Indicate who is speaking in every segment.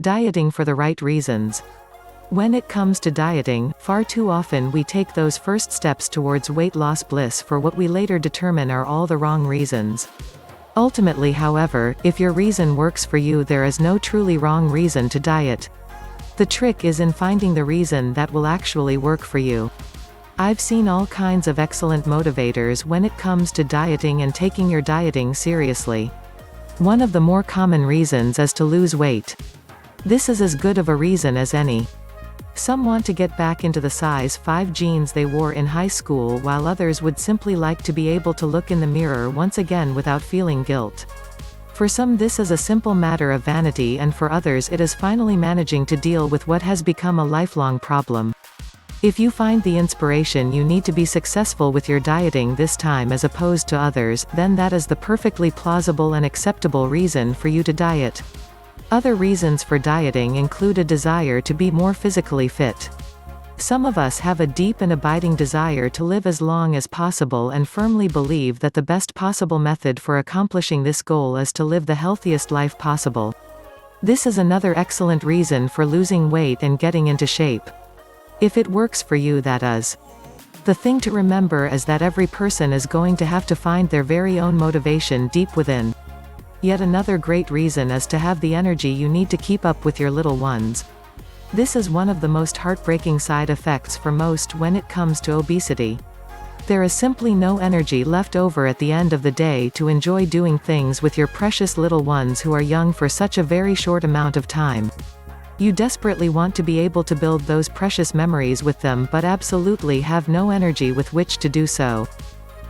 Speaker 1: Dieting for the right reasons. When it comes to dieting, far too often we take those first steps towards weight loss bliss for what we later determine are all the wrong reasons. Ultimately, however, if your reason works for you, there is no truly wrong reason to diet. The trick is in finding the reason that will actually work for you. I've seen all kinds of excellent motivators when it comes to dieting and taking your dieting seriously. One of the more common reasons is to lose weight. This is as good of a reason as any. Some want to get back into the size 5 jeans they wore in high school, while others would simply like to be able to look in the mirror once again without feeling guilt. For some, this is a simple matter of vanity, and for others it is finally managing to deal with what has become a lifelong problem. If you find the inspiration you need to be successful with your dieting this time as opposed to others, then that is the perfectly plausible and acceptable reason for you to diet. Other reasons for dieting include a desire to be more physically fit. Some of us have a deep and abiding desire to live as long as possible and firmly believe that the best possible method for accomplishing this goal is to live the healthiest life possible. This is another excellent reason for losing weight and getting into shape. If it works for you, that is. The thing to remember is that every person is going to have to find their very own motivation deep within. Yet another great reason is to have the energy you need to keep up with your little ones. This is one of the most heartbreaking side effects for most when it comes to obesity. There is simply no energy left over at the end of the day to enjoy doing things with your precious little ones who are young for such a very short amount of time. You desperately want to be able to build those precious memories with them, but absolutely have no energy with which to do so.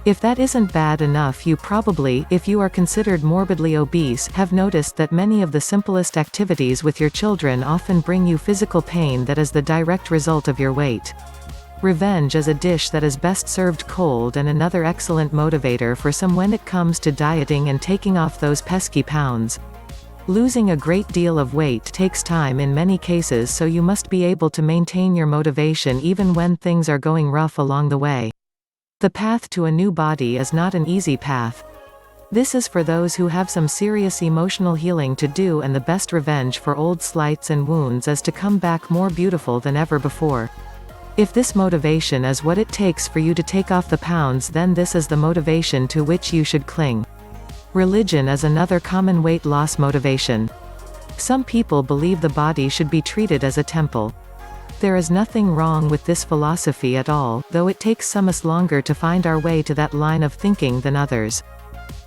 Speaker 1: If that isn't bad enough, you probably, if you are considered morbidly obese, have noticed that many of the simplest activities with your children often bring you physical pain that is the direct result of your weight. Revenge is a dish that is best served cold, and another excellent motivator for some when it comes to dieting and taking off those pesky pounds. Losing a great deal of weight takes time in many cases, so you must be able to maintain your motivation even when things are going rough along the way. The path to a new body is not an easy path. This is for those who have some serious emotional healing to do, and the best revenge for old slights and wounds is to come back more beautiful than ever before. If this motivation is what it takes for you to take off the pounds, then this is the motivation to which you should cling. Religion is another common weight loss motivation. Some people believe the body should be treated as a temple. There is nothing wrong with this philosophy at all, though it takes some us longer to find our way to that line of thinking than others.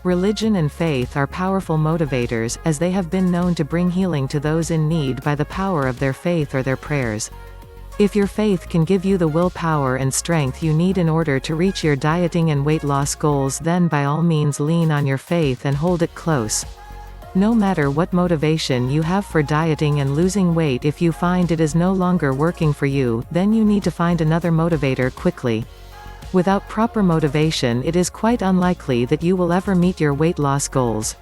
Speaker 1: Religion and faith are powerful motivators, as they have been known to bring healing to those in need by the power of their faith or their prayers. If your faith can give you the willpower and strength you need in order to reach your dieting and weight loss goals, then by all means lean on your faith and hold it close. No matter what motivation you have for dieting and losing weight, if you find it is no longer working for you, then you need to find another motivator quickly. Without proper motivation, it is quite unlikely that you will ever meet your weight loss goals.